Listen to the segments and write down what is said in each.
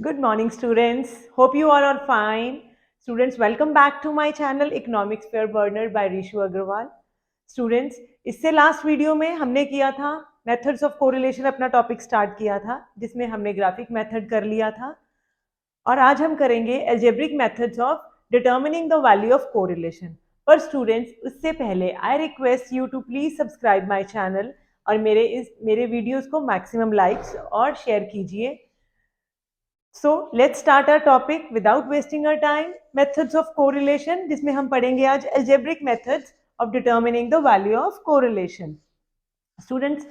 Good morning, students. Hope you all are fine. Students, welcome back to my channel Economics Fair Burner by Rishu Agrawal. Students, इससे last video में हमने किया था methods of correlation, अपना topic start किया था जिसमें हमने ग्राफिक मेथड कर लिया था और आज हम करेंगे algebraic methods of determining the value of correlation. पर स्टूडेंट्स, उससे पहले I request you to please subscribe my channel और मेरे वीडियोस को मैक्सिमम लाइक्स और शेयर कीजिए. So let's start our topic without wasting our time. Methods of correlation, जिसमें हम पढ़ेंगे आज algebraic methods of determining the value of correlation. Students,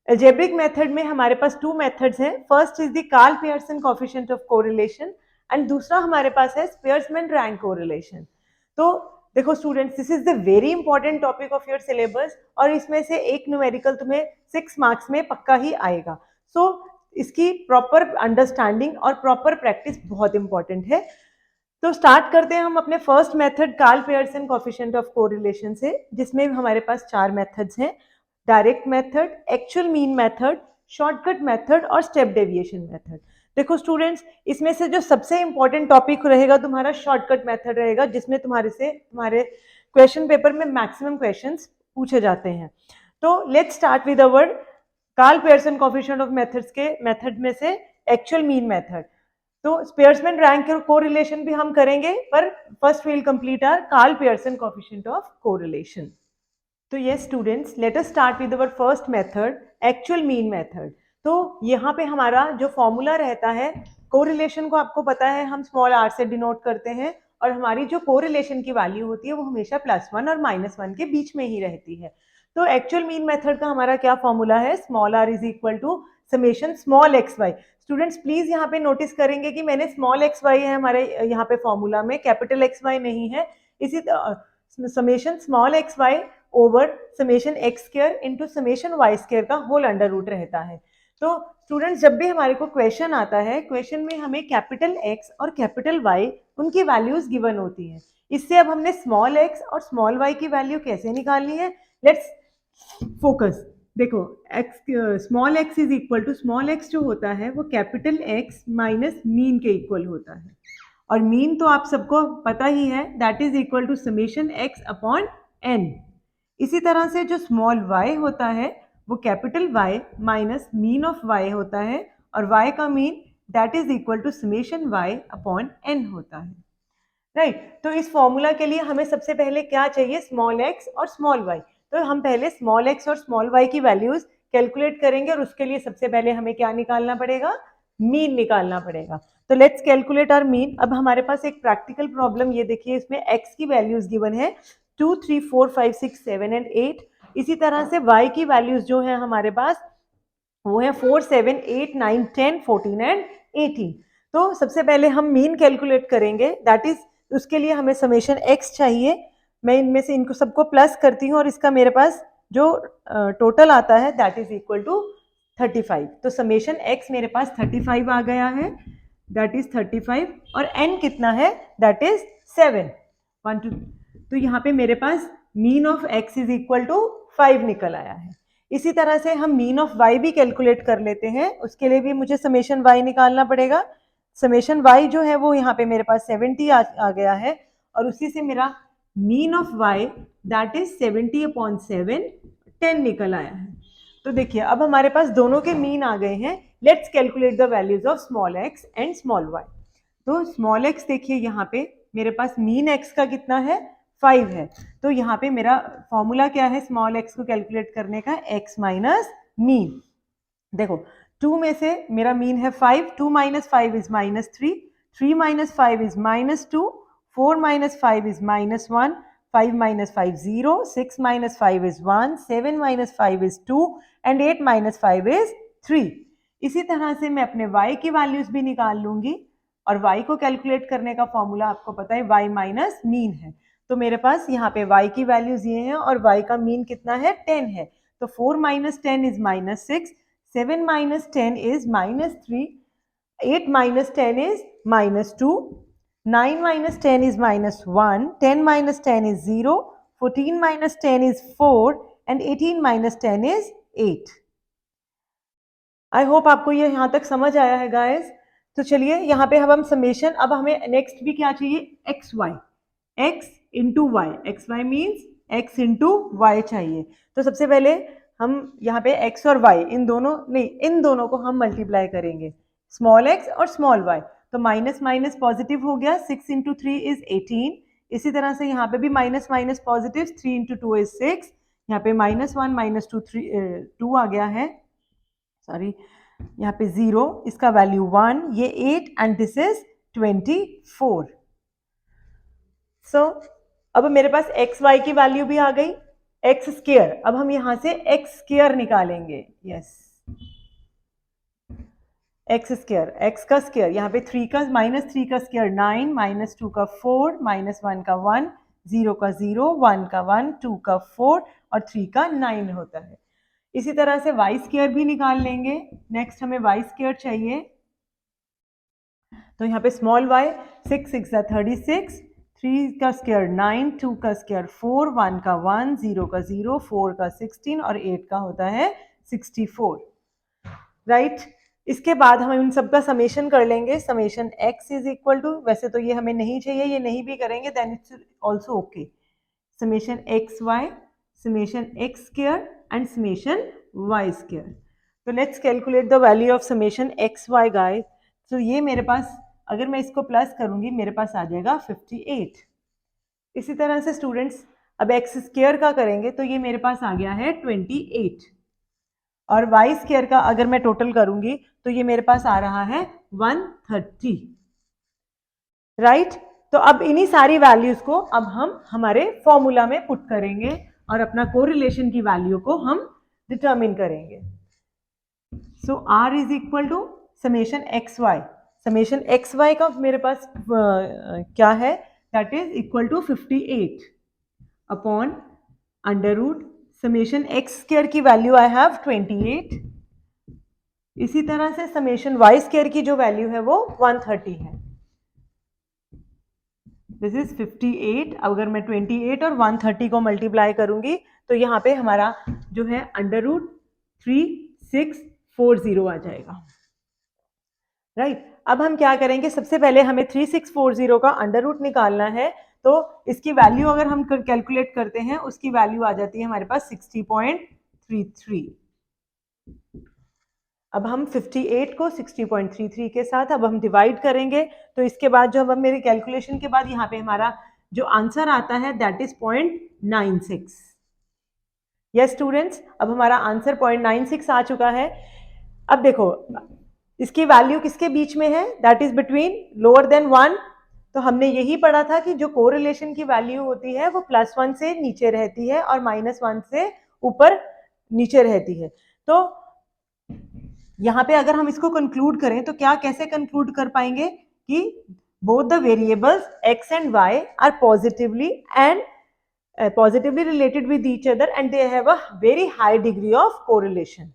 algebraic method में हमारे पास two methods हैं. First is the Karl-Pearson coefficient of correlation and दूसरा हमारे पास है Spearman-Rank correlation. तो देखो students, this is the very important topic of your syllabus और इसमें से एक न्यूमेरिकल तुम्हें 6 मार्क्स में पक्का ही आएगा. सो इसकी प्रॉपर अंडरस्टैंडिंग और प्रॉपर प्रैक्टिस बहुत इंपॉर्टेंट है. तो स्टार्ट करते हैं हम अपने first method Karl-Pearson coefficient of correlation से, जिसमें हमारे पास 4 मेथड्स हैं: direct method, actual mean method, shortcut method और स्टेप डेविएशन मेथड. देखो स्टूडेंट्स, इसमें से जो सबसे इंपॉर्टेंट टॉपिक रहेगा तुम्हारा शॉर्टकट मेथड रहेगा, जिसमें तुम्हारे क्वेश्चन पेपर में मैक्सिमम क्वेश्चंस पूछे जाते हैं. तो let's start with our Karl-Pearson coefficient of methods के मेथड में से एक्चुअल मीन मेथड. तो स्पियर्समैन रैंक कोरिलेशन भी हम करेंगे, पर first we will complete our Karl Pearson coefficient of correlation. तो yes students, let us start with our first method, actual mean method. तो यहाँ पे हमारा जो फॉर्मूला रहता है कोरिलेशन को, आपको पता है हम स्मॉल आर से डिनोट करते हैं और हमारी जो कोरिलेशन की वैल्यू होती है वो हमेशा +1 और -1 के बीच में ही रहती है. तो एक्चुअल मीन मेथड का हमारा क्या फॉर्मूला है? Small r is equal to summation small x y. Students please यहाँ पे नोटिस करेंगे कि मैंने स्मॉल एक्स वाई है हमारे यहाँ पे फॉर्मूला में, कैपिटल एक्स वाई नहीं है. इसी summation small x y over summation x square into summation Y square का होल अंडर रूट रहता है. तो स्टूडेंट्स, जब भी हमारे को क्वेश्चन आता है, क्वेश्चन में हमें कैपिटल एक्स और कैपिटल वाई उनकी वैल्यूज गिवन होती हैं. इससे अब हमने स्मॉल एक्स और स्मॉल वाई की वैल्यू कैसे निकालनी है, लेट्स फोकस. देखो, small x is equal to, small x जो होता है वो कैपिटल एक्स माइनस मीन के इक्वल होता है और मीन तो आप सबको पता ही है, that is equal to summation x upon n. इसी तरह से जो स्मॉल वाई होता है वो capital Y minus mean of y होता है और वाई का mean that is equal to summation y upon n होता है. राइट. तो इस फॉर्मूला के लिए हमें सबसे पहले क्या चाहिए? स्मॉल एक्स और स्मॉल वाई. तो हम पहले स्मॉल एक्स और स्मॉल वाई की वैल्यूज कैलकुलेट करेंगे और उसके लिए सबसे पहले हमें क्या निकालना पड़ेगा? मीन निकालना पड़ेगा. तो लेट्स कैलकुलेट आवर मीन. अब हमारे पास एक प्रैक्टिकल प्रॉब्लम, ये देखिए, इसमें एक्स की वैल्यूज गिवन है 2, 3, 4, 5, 6, 7 एंड 8. इसी तरह से वाई की वैल्यूज जो है हमारे पास वो है 4, 7, 8, 9, 10, 14 एंड 18. तो सबसे पहले हम मीन कैलकुलेट करेंगे, दैट इज उसके लिए हमें समेशन एक्स चाहिए. मैं इनमें से इनको सबको प्लस करती हूँ और इसका मेरे पास जो टोटल आता है दैट इज इक्वल टू 35. तो समेशन एक्स मेरे पास 35 आ गया है, दैट इज 35, और एन कितना है? That is 7. 1, 2. तो यहाँ पे मेरे पास mean of X is equal to 5 निकल आया है. इसी तरह से हम मीन ऑफ वाई भी कैलकुलेट कर लेते हैं. उसके लिए भी मुझे समेशन वाई निकालना पड़ेगा. समेशन वाई जो है वो यहाँ पे मेरे पास 70 आ गया है और उसी से मेरा mean of y that is 70/7, 10 निकल आया है. तो देखिए, अब हमारे पास दोनों के मीन आ गए हैं. Let's calculate the values of small x and small y. तो स्मॉल एक्स देखिए, यहाँ पे मेरे पास मीन एक्स का कितना है? 5 है. तो यहाँ पे मेरा फॉर्मूला क्या है स्मॉल एक्स को कैलकुलेट करने का? X minus mean. देखो, 2 में से मेरा मीन है 5, 2 minus 5 is -3, 3 minus 5 is -2, 4 minus 5 is -1, 5 minus 5 0, 6 minus 5 is 1, 7 minus 5 is 2 and 8 minus 5 is 3. इसी तरह से मैं अपने y की वैल्यूज भी निकाल लूंगी और y को कैलकुलेट करने का फॉर्मूला आपको पता है y माइनस मीन है. तो मेरे पास यहाँ पे y की वैल्यूज ये हैं और y का मीन कितना है? 10 है. तो 4 minus 10 is -6, 7 minus 10 is -3, 8 minus 10 is -2, 9 minus 10 is -1, 10 minus 10 is 0, 14 minus 10 is 4 and 18 minus 10 is 8. I hope आपको ये यहाँ तक समझ आया है गाइस. तो चलिए यहाँ पे अब हम समेशन, अब हमें नेक्स्ट भी क्या चाहिए, x y, x into y, x y means x into y चाहिए। तो सबसे पहले हम यहाँ पे x और y इन दोनों को हम मल्टीप्लाई करेंगे, स्मॉल x और स्मॉल y। तो माइनस माइनस पॉजिटिव हो गया, 6 इंटू 3 इज 18। इसी तरह से यहाँ पे भी minus minus positive, 3 into 2 is 6। यहाँ पे -1 -2 2 आ गया है, सॉरी यहाँ पे 0, इसका वैल्यू 1, ये 8 एंड दिस इज 24। सो अब मेरे पास एक्स वाई की वैल्यू भी आ गई, एक्स स्क्वायर। अब हम यहां से एक्स स्क्वायर निकालेंगे, यस, एक्स स्क्वायर, एक्स का स्क्वायर, यहाँ पे 3 का -3 का स्क्वायर 9, -2 का 4, -1 का 1, 0 का 0, 1 का 1, 2 का 4 और 3 का 9 होता है। इसी तरह से वाई स्क्वायर भी निकाल लेंगे। नेक्स्ट हमें वाई स्क्वायर चाहिए, तो यहाँ पे स्मॉल वाई, 6 6 36, 3 का स्क्वायर 9, 2 का स्क्वायर 4, 1 का 1, 0 का 0, 4 का 16 और 8 का होता है 64, राइट। इसके बाद हम इन सब का समेशन कर लेंगे। Summation x is equal to, वैसे तो ये हमें नहीं चाहिए, ये नहीं भी करेंगे then it's also okay, summation X Y, summation x square and summation Y square. तो let's calculate the value of summation X Y guys. तो ये मेरे पास, अगर मैं इसको प्लस करूंगी मेरे पास आ जाएगा 58। इसी तरह से स्टूडेंट्स अब एक्स स्क्वायर का करेंगे तो ये मेरे पास आ गया है 28, और वाई स्क्वायर का अगर मैं टोटल करूंगी तो ये मेरे पास आ रहा है 130, राइट। तो अब इन्हीं सारी वैल्यूज को अब हम हमारे फॉर्मूला में पुट करेंगे और अपना कोरिलेशन की वैल्यू को हम डिटरमिन करेंगे। So R is equal to summation X Y, summation X Y का मेरे पास क्या है, that is equal to 58 upon under root summation x square की वैल्यू आई हैव 28। इसी तरह से समेशन वाई स्क्वायर की जो वैल्यू है वो 130 है। This is 58। अगर मैं 28 और 130 को मल्टीप्लाई करूंगी तो यहाँ पे हमारा जो है अंडर रूट 3640 आ जाएगा, राइट। अब हम क्या करेंगे, सबसे पहले हमें 3640 का अंडर रूट निकालना है। तो इसकी वैल्यू अगर हम कैलकुलेट करते हैं उसकी वैल्यू आ जाती है हमारे पास 60.33। अब हम 58 को 60.33 के साथ अब हम डिवाइड करेंगे, तो इसके बाद जो अब मेरी कैलकुलेशन के बाद यहाँ पे हमारा जो आंसर आता है दैट इज 0.96। यस स्टूडेंट्स, अब हमारा आंसर 0.96 आ चुका है। अब देखो इसकी वैल्यू किसके बीच में है, that is between lower than 1। तो हमने यही पढ़ा था कि जो कोरिलेशन की वैल्यू होती है वो +1 से नीचे रहती है और -1 से ऊपर नीचे रहती है। तो यहाँ पे अगर हम इसको कंक्लूड करें तो क्या कैसे कंक्लूड कर पाएंगे कि both the variables x and y are positively related with each other and they have a very high degree of correlation,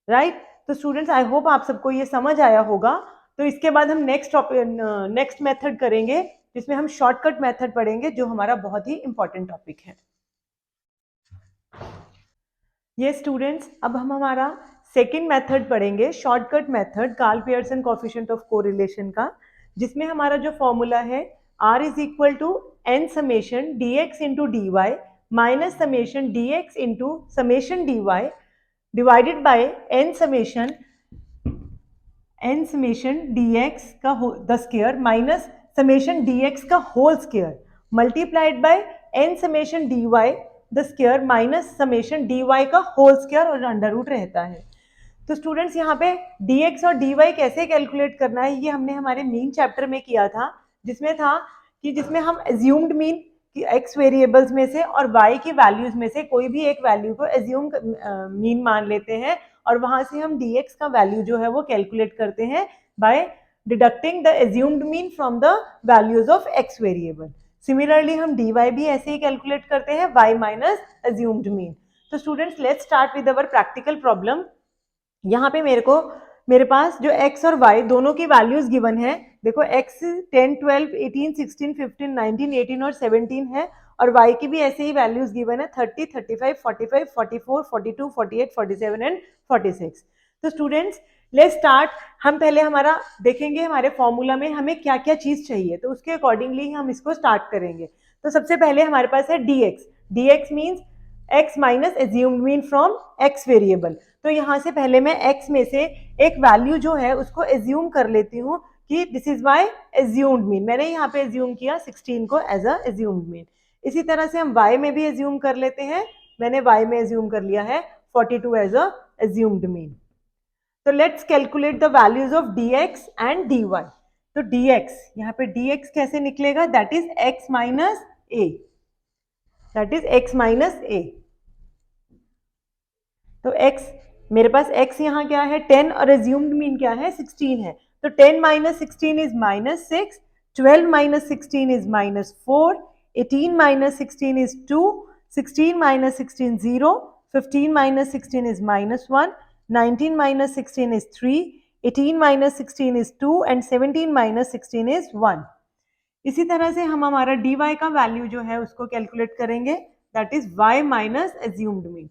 right? तो स्टूडेंट्स आई होप आप सबको ये समझ आया होगा। तो इसके बाद हम नेक्स्ट मेथड करेंगे जिसमें हम शॉर्टकट मेथड पढ़ेंगे जो हमारा बहुत ही इंपॉर्टेंट टॉपिक है। ये स्टूडेंट्स अब हम हमारा सेकेंड मेथड पढ़ेंगे, shortcut method, Karl Pearson coefficient of correlation का, जिसमें हमारा जो फॉर्मूला है R is equal to n summation dx into d y minus summation dx into summation dy divided by n summation dx का the square minus summation dx का whole square multiplied by n summation dy the square minus summation dy का whole square और under root रहता है। तो students यहाँ पे dx और dy कैसे कैलकुलेट करना है ये हमने हमारे मीन चैप्टर में किया था, जिसमें हम एज्यूम्ड मीन कि x वेरिएबल्स में से और y की वैल्यूज में से कोई भी एक वैल्यू को एज्यूम मीन मान लेते हैं और वहां से हम dx का वैल्यू जो है वो कैलकुलेट करते हैं by deducting the assumed mean from the values of x variable. Similarly हम dy भी ऐसे ही कैलकुलेट करते हैं y माइनस एज्यूम्ड मीन। तो students let's start with our practical problem. यहाँ पे मेरे पास जो x और y दोनों की वैल्यूज गिवन है। देखो x 10, 12, 18, 16, 15, 19, 18 और 17 है और y की भी ऐसे ही वैल्यूज गिवन है 30, 35, 45, 44, 42, 48, 47 एंड 46। तो स्टूडेंट्स लेट्स स्टार्ट। हम पहले हमारा देखेंगे हमारे फॉर्मूला में हमें क्या क्या चीज चाहिए, तो उसके अकॉर्डिंगली हम इसको स्टार्ट करेंगे। तो सबसे पहले हमारे पास है dx। dx means x minus assumed mean from x variable. तो यहाँ से पहले मैं x में से एक वैल्यू जो है उसको एज्यूम कर लेती हूँ कि this is my assumed mean. मैंने यहाँ पे एज्यूम किया 16 को एज अ एज्यूम्ड मीन। इसी तरह से हम y में भी एज्यूम कर लेते हैं। मैंने y में एज्यूम कर लिया है 42 एज अ एज्यूम्ड मीन। तो let's calculate the values of dx and dy। तो dx, यहाँ पे dx कैसे निकलेगा, that is x minus a, that is x minus a। तो x, मेरे पास x यहाँ क्या है 10 और एज्यूम्ड मीन क्या है 16 है। तो 10 minus 16 is minus 6, 12 minus 16 is minus 4, 18 minus 16 is 2, 16 minus 16 0, 15 minus 16 is minus 1, 19 minus 16 is 3, 18 minus 16 is 2 and 17 minus 16 is 1। इसी तरह से हम हमारा dy का वैल्यू जो है उसको कैलकुलेट करेंगे, that is y minus assumed mean.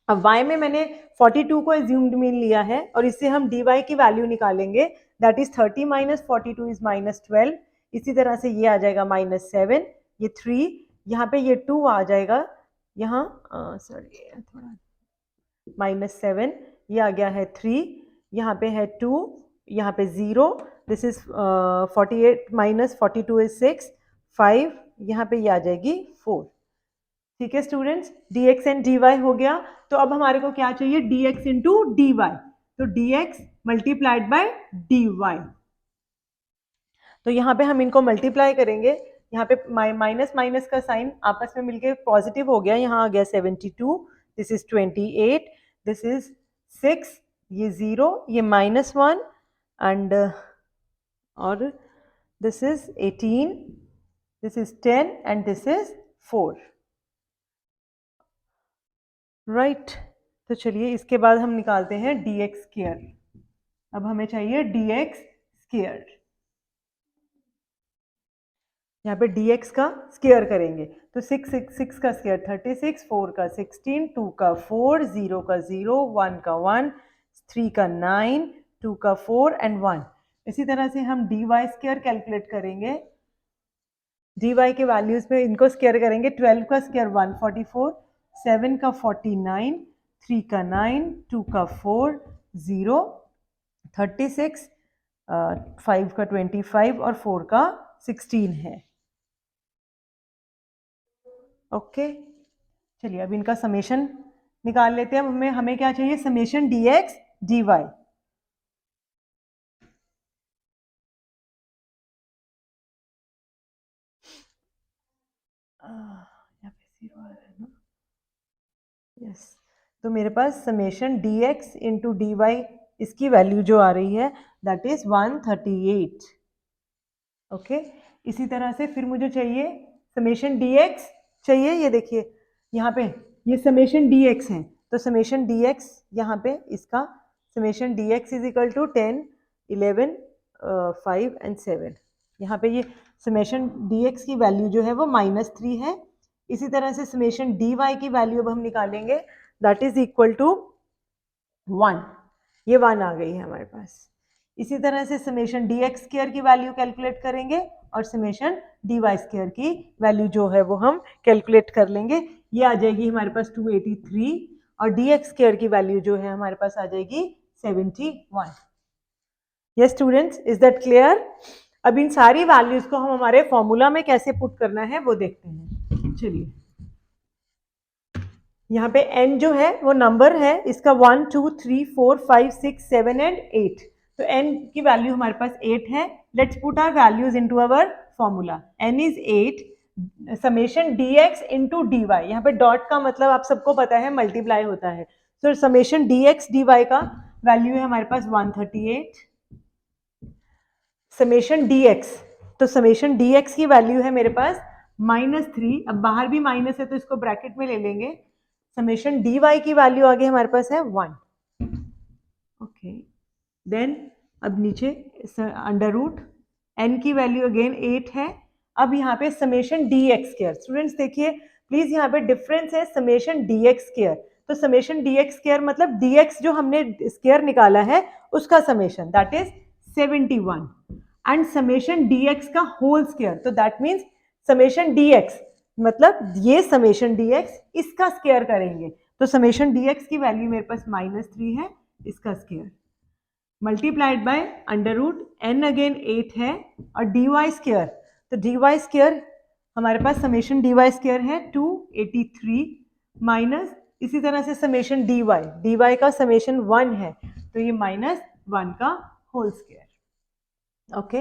अब y में मैंने 42 को एज्यूम्ड मीन लिया है और इससे हम dy की वैल्यू निकालेंगे, that is 30 minus 42 is minus 12। इसी तरह से ये आ जाएगा माइनस 7, ये 3, यहाँ पे ये 2 आ जाएगा, यहाँ सॉरी थोड़ा माइनस 7, ये आ गया है 3, यहाँ पे है 2, यहाँ पे 0, दिस इज 48 माइनस 42 इज 6, 5, यहाँ पे ये आ जाएगी 4। ठीक है स्टूडेंट्स, dx एंड dy हो गया। तो अब हमारे को क्या चाहिए, dx इंटू dy। तो dx मल्टीप्लाइड बाय dy। तो यहाँ पे हम इनको मल्टीप्लाई करेंगे, यहाँ पे माइनस माइनस का साइन आपस में मिलके पॉजिटिव हो गया, यहाँ आ गया 72, दिस इज 28, दिस इज 6, ये 0, ये -1 एंड और this is 18, this is 10 and this is 4, right. तो चलिए इसके बाद हम निकालते हैं dx स्क्वायर। अब हमें चाहिए dx स्क्वायर, यहाँ पे dx का स्क्वायर करेंगे। तो 6 का स्क्वायर 36, 4 का 16, 2 का 4, 0 का 0, 1 का 1, 3 का 9, 2 का 4 एंड 1। इसी तरह से हम dy स्क्वायर कैलकुलेट करेंगे। dy के वैल्यूज में इनको स्क्वायर करेंगे, 12 का स्क्वायर 144, 7 का 49, 3 का 9, 2 का 4, 0, 36, 5 का 25 और 4 का 16 है। ओके चलिए अब इनका समेशन निकाल लेते हैं। अब हमें क्या चाहिए, समेशन dx dy। यहाँ पे 0 आ रहा है ना, यस। तो मेरे पास समेशन dx इंटू dy, इसकी वैल्यू जो आ रही है दैट इज 138। ओके इसी तरह से फिर मुझे चाहिए समेशन dx चाहिए, ये देखिए यहाँ पे ये समेशन dx है। तो समेशन dx यहाँ पे इसका summation dx is equal to 10, 11, 5 and 7। यहाँ पे ये समेशन dx की वैल्यू जो है वो -3 है। इसी तरह से समेशन dy की वैल्यू अब हम निकालेंगे, दैट इज इक्वल टू 1, ये 1 आ गई है हमारे पास। इसी तरह से समेशन dx स्क्वायर की वैल्यू कैलकुलेट करेंगे और समेशन dy स्क्वायर की वैल्यू जो है वो हम कैलकुलेट कर लेंगे, ये आ जाएगी हमारे पास 283 और dx स्क्वायर की वैल्यू जो है हमारे पास आ जाएगी 71। Yes students, is that clear? अब इन सारी वैल्यूज को हम हमारे फॉर्मूला में कैसे पुट करना है वो देखते हैं। चलिए यहाँ पे n जो है वो नंबर है, इसका 1 2 3 4 5 6 7 एंड 8। तो n की वैल्यू हमारे पास 8 है। Let's put our values into our formula. n is 8, summation dx into dy, यहाँ पे डॉट का मतलब आप सबको पता है मल्टीप्लाई होता है। तो समेशन dx dy का वैल्यू है हमारे पास 138। समेशन dx, तो समेशन dx की वैल्यू है मेरे पास -3। अब बाहर भी माइनस है तो इसको ब्रैकेट में ले लेंगे। समेशन dy की वैल्यू आगे हमारे पास है 1। ओके देन अब नीचे अंडर रूट n की वैल्यू अगेन 8 है। अब यहाँ पे समेशन dx स्क्वायर, स्टूडेंट्स देखिए प्लीज यहाँ पे डिफरेंस है समेशन dx स्क्वायर। तो समेशन dx स्क्वायर मतलब dx जो हमने स्क्वायर निकाला है उसका summation, that is 71, and summation dx का होल स्क्वायर, तो दैट मीन्स समेशन dx मतलब ये समेशन dx इसका स्क्वायर करेंगे, तो समेशन dx की वैल्यू मेरे पास -3 है, इसका square multiplied by under root n again 8 है और dy स्क्वायर, तो dy स्क्वायर हमारे पास समेशन dy स्क्वायर है 283 माइनस इसी तरह से समेशन dy का समेशन 1 है, तो ये -1 का होल स्क्वायर। ओके,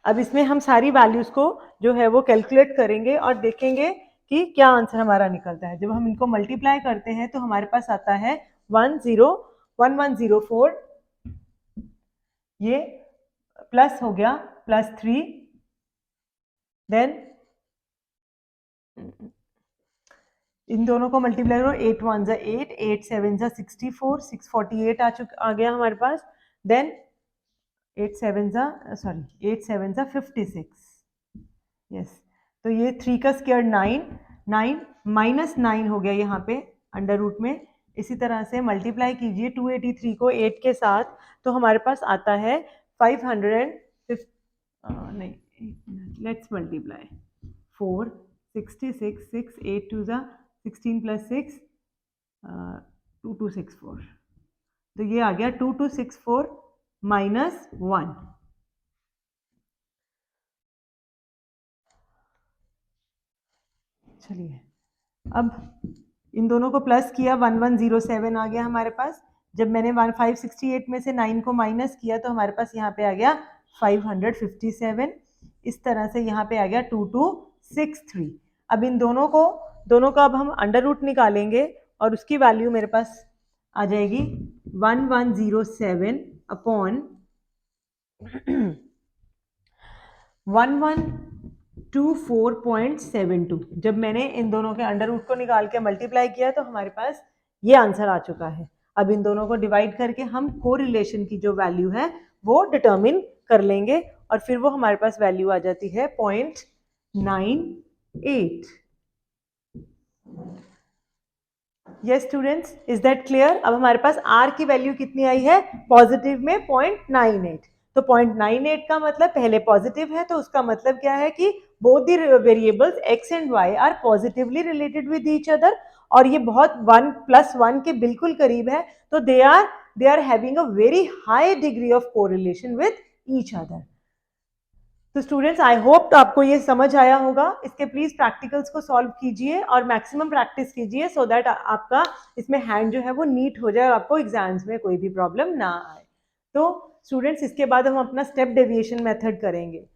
अब इसमें हम सारी वैल्यूज को जो है वो कैलकुलेट करेंगे और देखेंगे कि क्या आंसर हमारा निकलता है। जब हम इनको मल्टीप्लाई करते हैं तो हमारे पास आता है 1104, ये प्लस हो गया +3, देन इन दोनों को मल्टीप्लाई करो, 8 1 जा 8, 8 7 जा 64, 648 आ गया हमारे पास, देन 8 7 जा 56, यस, तो ये 3 का स्क्वायर 9 -9 हो गया यहाँ पे अंडर रूट में। इसी तरह से मल्टीप्लाई कीजिए 283 को 8 के साथ, तो हमारे पास आता है 550, नहीं, लेट्स मल्टीप्लाई 4 66 6 8 2 जा 16 + 6 2264, तो ये आ गया 2264 -1। चलिए अब इन दोनों को प्लस किया 1107 आ गया हमारे पास। जब मैंने 568 में से 9 को माइनस किया तो हमारे पास यहाँ पे आ गया 557, इस तरह से यहाँ पे आ गया 2263। अब इन दोनों का अब हम अंडर रूट निकालेंगे और उसकी वैल्यू मेरे पास आ जाएगी 1107 अपॉन 1124.72। जब मैंने इन दोनों के अंडर रूट को निकाल के मल्टीप्लाई किया तो हमारे पास ये आंसर आ चुका है। अब इन दोनों को डिवाइड करके हम कोरिलेशन की जो वैल्यू है वो डिटर्मिन कर लेंगे और फिर वो हमारे पास वैल्यू आ जाती है 0.98। Yes students, is that clear? अब हमारे पास r की वैल्यू कितनी आई है? पॉजिटिव में 0.98, तो 0.98 का मतलब पहले पॉजिटिव है, तो उसका मतलब क्या है कि both the variables x and y are positively related with each other, और ये बहुत 1 + 1 के बिल्कुल करीब है, तो they are having a very high degree of correlation with each other. तो स्टूडेंट्स, आई होप तो आपको ये समझ आया होगा। इसके प्लीज प्रैक्टिकल्स को सॉल्व कीजिए और मैक्सिमम प्रैक्टिस कीजिए, सो दैट आपका इसमें हैंड जो है वो नीट हो जाए और आपको एग्जाम्स में कोई भी प्रॉब्लम ना आए। तो स्टूडेंट्स, इसके बाद हम अपना स्टेप डेविएशन मेथड करेंगे।